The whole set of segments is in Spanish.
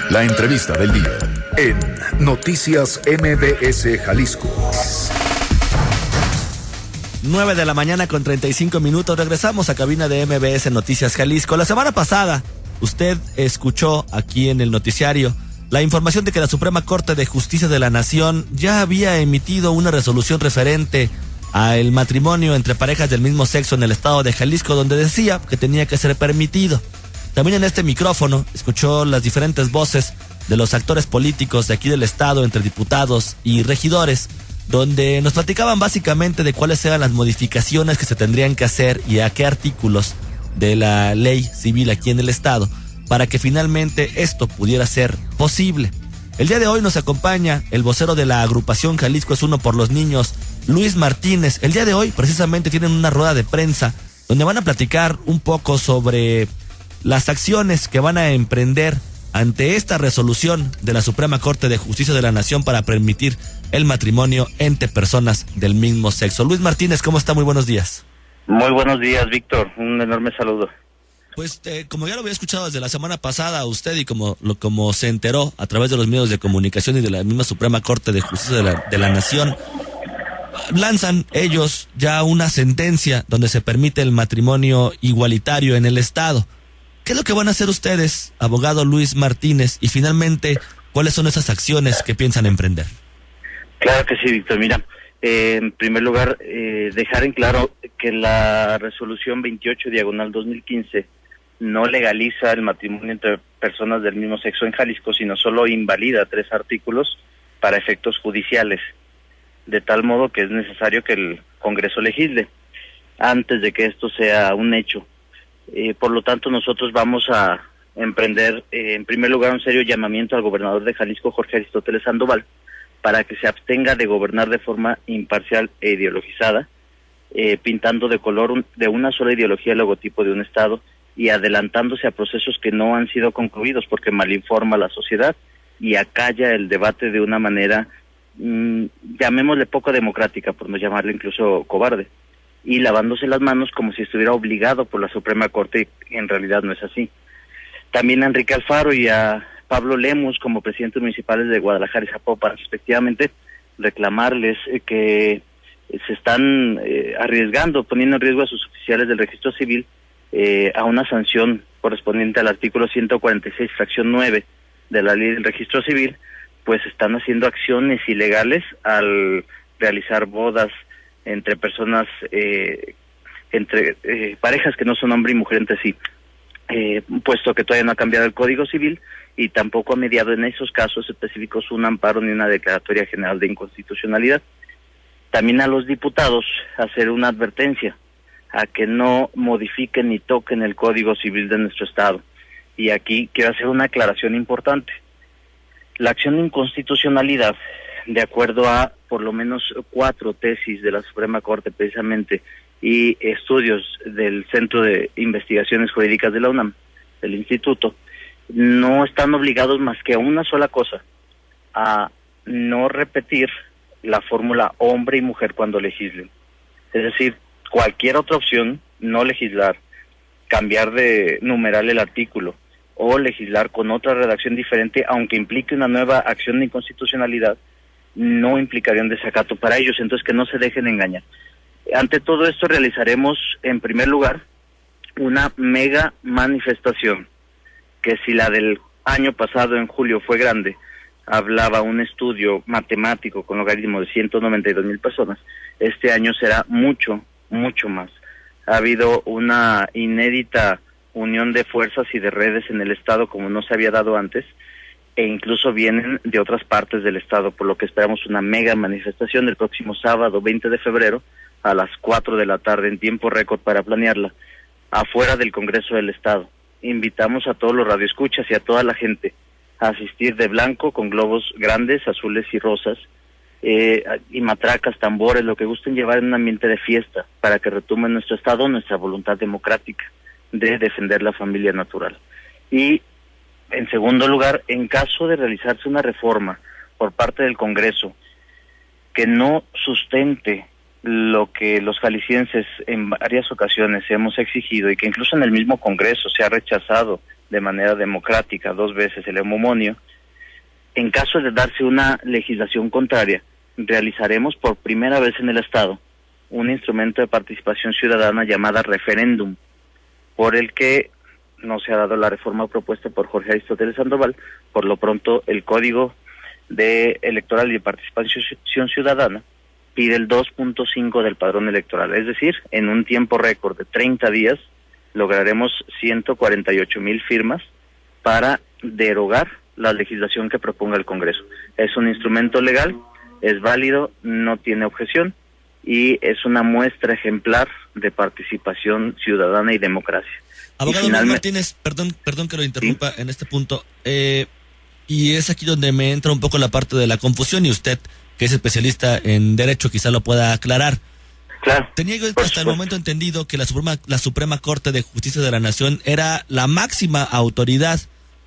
La entrevista del día en Noticias MBS Jalisco. 9 de la mañana con 35 minutos. Regresamos a cabina de MBS Noticias Jalisco. La semana pasada, usted escuchó aquí en el noticiario la información de que la Suprema Corte de Justicia de la Nación ya había emitido una resolución referente al matrimonio entre parejas del mismo sexo en el estado de Jalisco, donde decía que tenía que ser permitido. También en este micrófono escuchó las diferentes voces de los actores políticos de aquí del estado, entre diputados y regidores, donde nos platicaban básicamente de cuáles eran las modificaciones que se tendrían que hacer y a qué artículos de la ley civil aquí en el estado para que finalmente esto pudiera ser posible. El día de hoy nos acompaña el vocero de la agrupación Jalisco es Uno por los Niños, Luis Martínez. El día de hoy precisamente tienen una rueda de prensa donde van a platicar un poco sobre las acciones que van a emprender ante esta resolución de la Suprema Corte de Justicia de la Nación para permitir el matrimonio entre personas del mismo sexo. Luis Martínez, ¿cómo está? Muy buenos días. Muy buenos días, Víctor. Un enorme saludo. Pues como ya lo había escuchado desde la semana pasada usted y como se enteró a través de los medios de comunicación y de la misma Suprema Corte de Justicia de la Nación, lanzan ellos ya una sentencia donde se permite el matrimonio igualitario en el estado. ¿Qué es lo que van a hacer ustedes, abogado Luis Martínez? Y finalmente, ¿cuáles son esas acciones que piensan emprender? Claro que sí, Víctor. Mira, en primer lugar, dejar en claro que la resolución 28/2015 no legaliza el matrimonio entre personas del mismo sexo en Jalisco, sino solo invalida 3 artículos para efectos judiciales, de tal modo que es necesario que el Congreso legisle antes de que esto sea un hecho. Por lo tanto, nosotros vamos a emprender, en primer lugar, un serio llamamiento al gobernador de Jalisco, Jorge Aristóteles Sandoval, para que se abstenga de gobernar de forma imparcial e ideologizada, pintando de color de una sola ideología el logotipo de un estado y adelantándose a procesos que no han sido concluidos porque malinforma a la sociedad y acalla el debate de una manera, llamémosle poco democrática, por no llamarle incluso cobarde, y lavándose las manos como si estuviera obligado por la Suprema Corte, y en realidad no es así. También a Enrique Alfaro y a Pablo Lemus, como presidentes municipales de Guadalajara y Zapopan, respectivamente, reclamarles que se están arriesgando, poniendo en riesgo a sus oficiales del registro civil a una sanción correspondiente al artículo 146, fracción 9 de la ley del registro civil, pues están haciendo acciones ilegales al realizar bodas entre personas, entre parejas que no son hombre y mujer entre sí, puesto que todavía no ha cambiado el Código Civil y tampoco ha mediado en esos casos específicos un amparo ni una declaratoria general de inconstitucionalidad. También a los diputados hacer una advertencia a que no modifiquen ni toquen el Código Civil de nuestro estado. Y aquí quiero hacer una aclaración importante. La acción de inconstitucionalidad, de acuerdo a por lo menos 4 tesis de la Suprema Corte precisamente y estudios del Centro de Investigaciones Jurídicas de la UNAM, del Instituto, no están obligados más que a una sola cosa, a no repetir la fórmula hombre y mujer cuando legislen. Es decir, cualquier otra opción, no legislar, cambiar de numeral el artículo o legislar con otra redacción diferente, aunque implique una nueva acción de inconstitucionalidad, no implicaría un desacato para ellos, entonces que no se dejen engañar. Ante todo esto realizaremos, en primer lugar, una mega manifestación, que si la del año pasado, en julio, fue grande, hablaba un estudio matemático con logaritmo de 192,000 personas, este año será mucho más. Ha habido una inédita unión de fuerzas y de redes en el estado como no se había dado antes, e incluso vienen de otras partes del estado, por lo que esperamos una mega manifestación el próximo sábado 20 de febrero a las 4 de la tarde en tiempo récord para planearla, afuera del Congreso del Estado. Invitamos a todos los radioescuchas y a toda la gente a asistir de blanco con globos grandes, azules y rosas, y matracas, tambores, lo que gusten llevar en un ambiente de fiesta, para que retume en nuestro estado nuestra voluntad democrática de defender la familia natural. Y en segundo lugar, en caso de realizarse una reforma por parte del Congreso que no sustente lo que los jaliscienses en varias ocasiones hemos exigido y que incluso en el mismo Congreso se ha rechazado de manera democrática 2 veces el homomonio. En caso de darse una legislación contraria, realizaremos por primera vez en el Estado un instrumento de participación ciudadana llamada referéndum, por el que no se ha dado la reforma propuesta por Jorge Aristóteles Sandoval. Por lo pronto, el Código Electoral y de Participación Ciudadana pide el 2.5 del padrón electoral, es decir, en un tiempo récord de 30 días lograremos 148,000 firmas para derogar la legislación que proponga el Congreso. Es un instrumento legal, es válido, no tiene objeción y es una muestra ejemplar de participación ciudadana y democracia. Abogado Luis Martínez, perdón que lo interrumpa en este punto, y es aquí donde me entra un poco la parte de la confusión, y usted, que es especialista en derecho, quizá lo pueda aclarar. Claro. Tenía yo hasta el momento entendido que la Suprema Corte de Justicia de la Nación era la máxima autoridad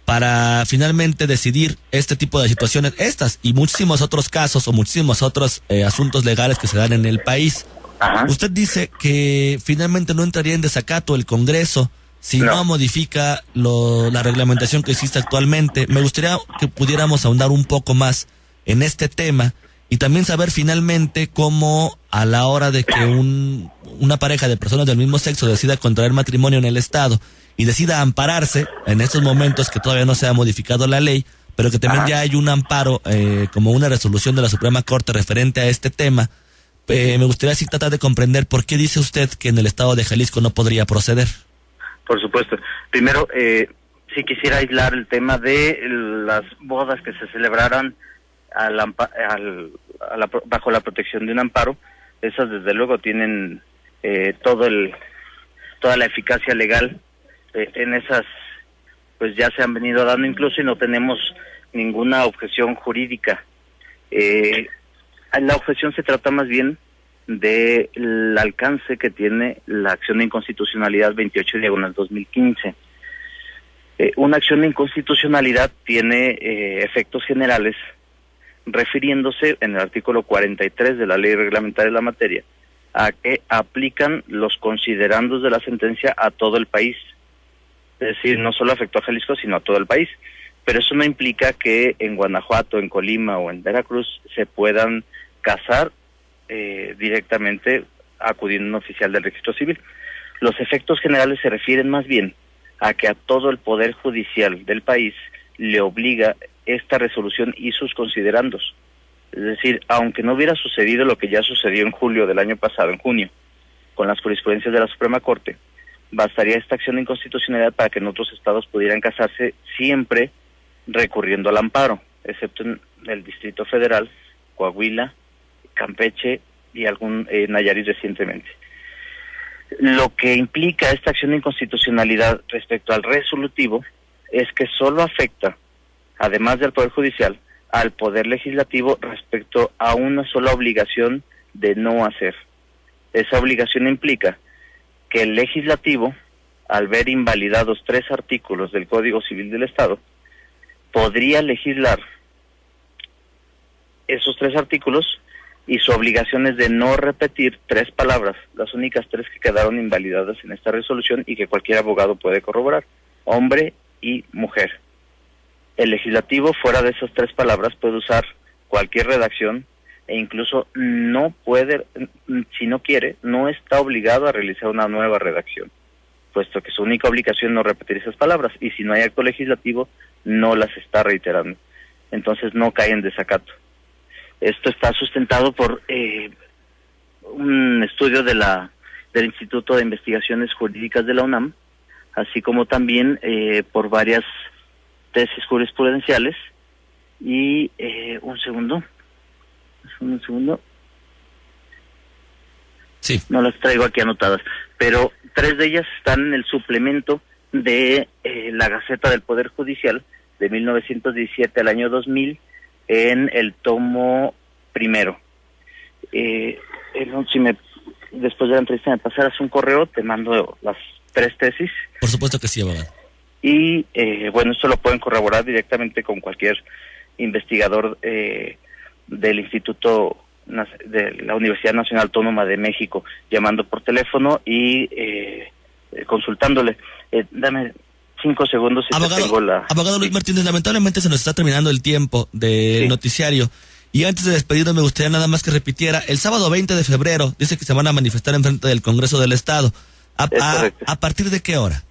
para finalmente decidir este tipo de situaciones, estas y muchísimos otros casos o muchísimos otros asuntos legales que se dan en el país. Ajá. Usted dice que finalmente no entraría en desacato el Congreso si no modifica la reglamentación que existe actualmente. Me gustaría que pudiéramos ahondar un poco más en este tema y también saber finalmente cómo a la hora de que una pareja de personas del mismo sexo decida contraer matrimonio en el Estado y decida ampararse en estos momentos que todavía no se ha modificado la ley, pero que también ya hay un amparo como una resolución de la Suprema Corte referente a este tema, me gustaría así tratar de comprender por qué dice usted que en el Estado de Jalisco no podría proceder. Por supuesto. Primero, sí quisiera aislar el tema de las bodas que se celebraran bajo la protección de un amparo. Esas desde luego tienen toda la eficacia legal. En esas pues ya se han venido dando incluso y no tenemos ninguna objeción jurídica. La objeción se trata más bien del alcance que tiene la acción de inconstitucionalidad 28/2015. Una acción de inconstitucionalidad tiene efectos generales refiriéndose en el artículo 43 de la ley reglamentaria de la materia a que aplican los considerandos de la sentencia a todo el país. Es decir, no solo afectó a Jalisco, sino a todo el país. Pero eso no implica que en Guanajuato, en Colima o en Veracruz se puedan casar directamente acudiendo a un oficial del registro civil. Los efectos generales se refieren más bien a que a todo el poder judicial del país le obliga esta resolución y sus considerandos. Es decir, aunque no hubiera sucedido lo que ya sucedió en julio del año pasado, en junio, con las jurisprudencias de la Suprema Corte, bastaría esta acción de inconstitucionalidad para que en otros estados pudieran casarse siempre recurriendo al amparo, excepto en el Distrito Federal, Coahuila, Campeche y algún Nayarit recientemente. Lo que implica esta acción de inconstitucionalidad respecto al resolutivo es que solo afecta, además del Poder Judicial, al Poder Legislativo respecto a una sola obligación de no hacer. Esa obligación implica que el Legislativo, al ver invalidados 3 artículos del Código Civil del Estado, podría legislar esos 3 artículos y su obligación es de no repetir 3 palabras, las únicas 3 que quedaron invalidadas en esta resolución y que cualquier abogado puede corroborar: hombre y mujer. El legislativo, fuera de esas 3 palabras, puede usar cualquier redacción e incluso no puede, si no quiere, no está obligado a realizar una nueva redacción, puesto que su única obligación es no repetir esas palabras, y si no hay acto legislativo, no las está reiterando. Entonces no cae en desacato. Esto está sustentado por un estudio del Instituto de Investigaciones Jurídicas de la UNAM, así como también por varias tesis jurisprudenciales. Y un segundo. Sí. No las traigo aquí anotadas, pero 3 de ellas están en el suplemento de la Gaceta del Poder Judicial de 1917 al año 2000, en el tomo primero. Si después de la entrevista me pasaras un correo, te mando las 3 tesis. Por supuesto que sí, abogado. Y bueno, esto lo pueden corroborar directamente con cualquier investigador del Instituto de la Universidad Nacional Autónoma de México, llamando por teléfono y consultándole. 5 segundos y te tengo la... Abogado Luis Martínez, lamentablemente se nos está terminando el tiempo del noticiario. Y antes de despedirnos me gustaría nada más que repitiera, el sábado 20 de febrero dice que se van a manifestar en frente del Congreso del Estado. ¿A partir de qué hora?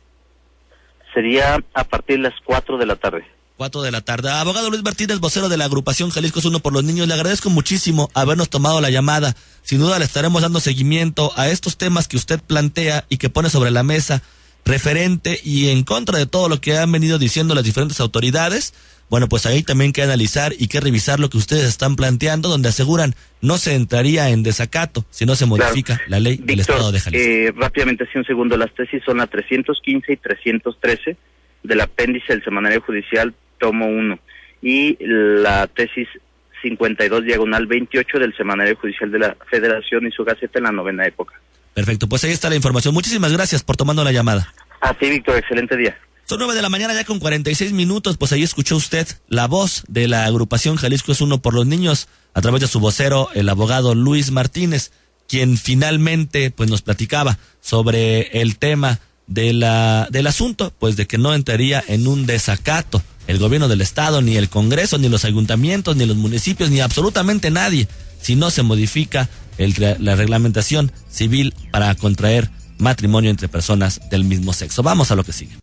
Sería a partir de las 4 de la tarde. 4 de la tarde. Abogado Luis Martínez, vocero de la agrupación Jalisco es Uno por los Niños, le agradezco muchísimo habernos tomado la llamada. Sin duda le estaremos dando seguimiento a estos temas que usted plantea y que pone sobre la mesa, referente y en contra de todo lo que han venido diciendo las diferentes autoridades. Bueno, pues ahí también hay que analizar y que revisar lo que ustedes están planteando, donde aseguran no se entraría en desacato si no se modifica la ley del Estado de Jalisco. Rápidamente, así un segundo, las tesis son la 315 y 313 del apéndice del Semanario Judicial, tomo 1, y la tesis 52/28 del Semanario Judicial de la Federación y su Gaceta en la 9ª época. Perfecto, pues ahí está la información. Muchísimas gracias por tomando la llamada. A ti, Víctor, excelente día. Son 9 de la mañana ya con 46 minutos, pues ahí escuchó usted la voz de la agrupación Jalisco es Uno por los Niños a través de su vocero, el abogado Luis Martínez, quien finalmente pues nos platicaba sobre el tema del asunto, pues de que no entraría en un desacato el gobierno del Estado, ni el Congreso, ni los ayuntamientos, ni los municipios, ni absolutamente nadie, si no se modifica la reglamentación civil para contraer matrimonio entre personas del mismo sexo. Vamos a lo que sigue.